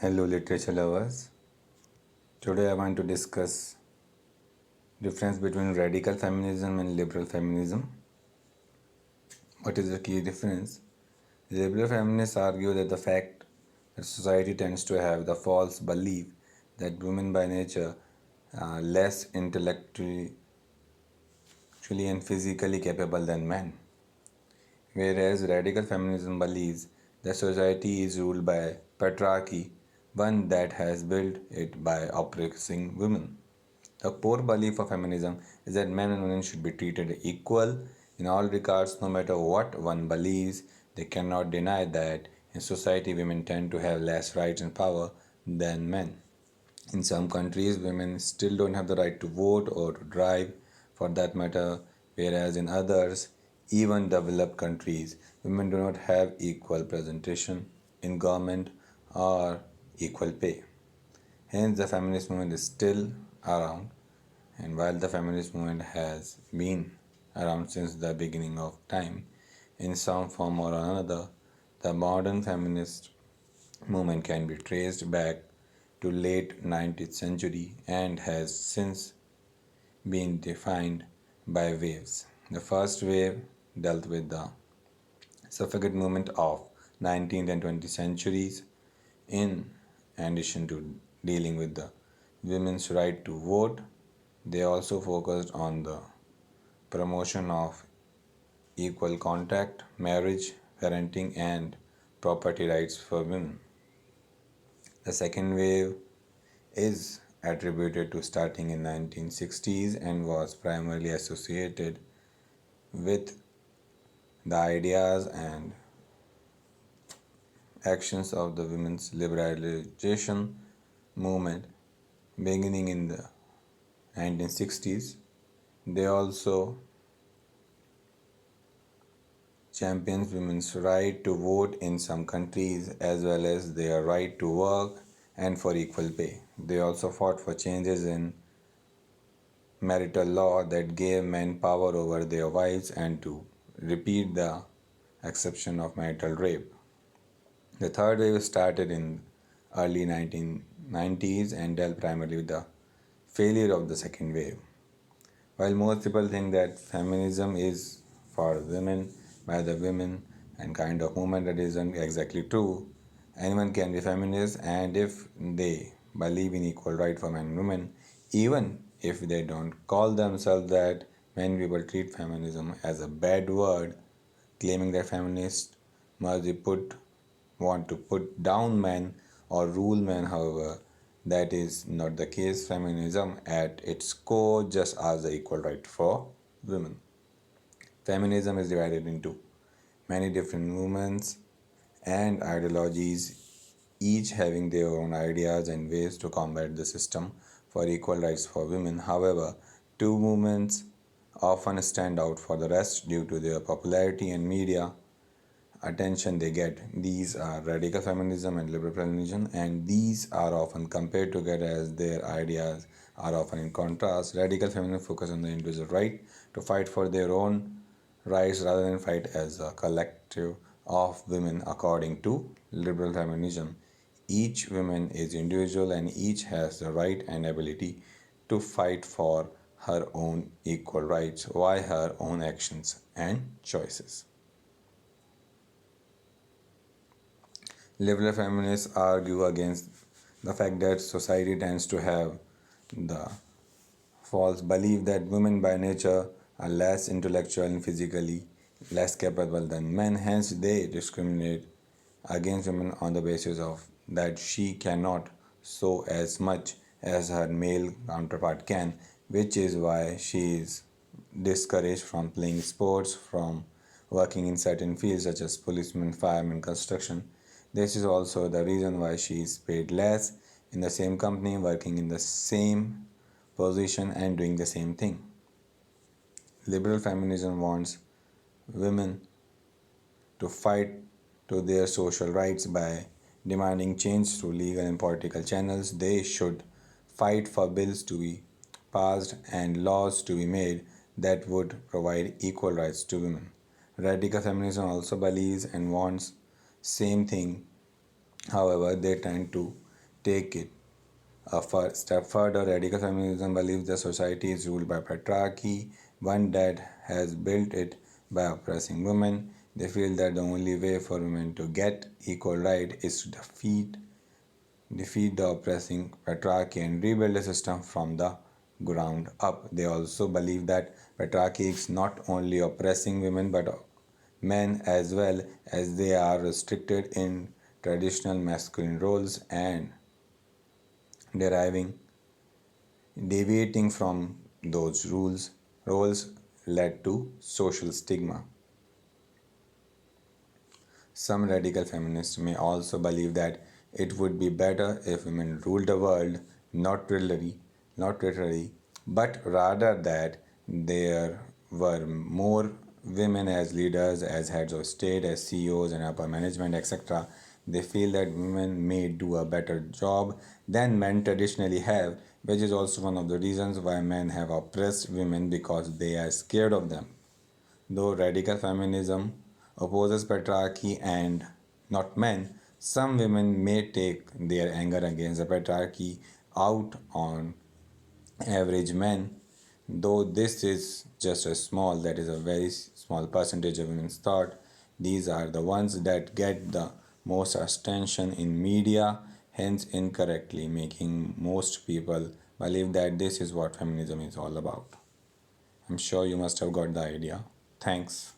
Hello literature lovers. Today I want to discuss difference between radical feminism and liberal feminism. What is the key difference? Liberal feminists argue that the fact that society tends to have the false belief that women by nature are less intellectually and physically capable than men, whereas radical feminism believes that society is ruled by patriarchy, one that has built it by oppressing women. The core belief of feminism is that men and women should be treated equal in all regards, no matter what one believes. They cannot deny that in society women tend to have less rights and power than men. In some countries, women still don't have the right to vote or to drive, for that matter, whereas in others, even developed countries, women do not have equal representation in government or equal pay. Hence, the feminist movement is still around, and while the feminist movement has been around since the beginning of time, in some form or another, the modern feminist movement can be traced back to late 19th century and has since been defined by waves. The first wave dealt with the suffragette movement of 19th and 20th centuries in addition to dealing with the women's right to vote. They also focused on the promotion of equal contact, marriage, parenting, and property rights for women. The second wave is attributed to starting in 1960s and was primarily associated with the ideas and actions of the women's liberalization movement beginning in the 1960s. They also champions women's right to vote in some countries as well as their right to work and for equal pay. They also fought for changes in marital law that gave men power over their wives and to repeat the exception of marital rape. The third wave started in early 1990s and dealt primarily with the failure of the second wave. While most people think that feminism is for women, by the women, and kind of movement, that isn't exactly true. Anyone can be feminist, and if they believe in equal right for men and women, even if they don't call themselves that, many people treat feminism as a bad word, claiming that feminists must be want to put down men or rule men. However, that is not the case. Feminism at its core just asks the equal right for women. Feminism is divided into many different movements and ideologies, each having their own ideas and ways to combat the system for equal rights for women. However, two movements often stand out for the rest due to their popularity and media attention they get. These are radical feminism and liberal feminism, and these are often compared together as their ideas are often in contrast. Radical feminism focus on the individual right to fight for their own rights rather than fight as a collective of women. According to liberal feminism, each woman is individual and each has the right and ability to fight for her own equal rights via her own actions and choices. Liberal feminists argue against the fact that society tends to have the false belief that women by nature are less intellectual and physically less capable than men. Hence, they discriminate against women on the basis of that she cannot sew as much as her male counterpart can, which is why she is discouraged from playing sports, from working in certain fields such as policemen, firemen, construction. This is also the reason why she is paid less in the same company, working in the same position, and doing the same thing. Liberal feminism wants women to fight to their social rights by demanding change through legal and political channels. They should fight for bills to be passed and laws to be made that would provide equal rights to women. Radical feminism also believes and wants same thing. However, they tend to take it a step further. Radical feminism believes the society is ruled by patriarchy, one that has built it by oppressing women. They feel that the only way for women to get equal right is to defeat the oppressing patriarchy and rebuild the system from the ground up. They also believe that patriarchy is not only oppressing women but men as well, as they are restricted in traditional masculine roles and deriving deviating from those roles led to social stigma. Some radical feminists may also believe that it would be better if women ruled the world, not literally, but rather that there were more women as leaders, as heads of state, as CEOs and upper management, etc. They feel that women may do a better job than men traditionally have, which is also one of the reasons why men have oppressed women, because they are scared of them. Though radical feminism opposes patriarchy and not men, some women may take their anger against the patriarchy out on average men. Though this is just that is a very small percentage of women's thought, these are the ones that get the most attention in media, hence incorrectly making most people believe that this is what feminism is all about. I'm sure you must have got the idea. Thanks.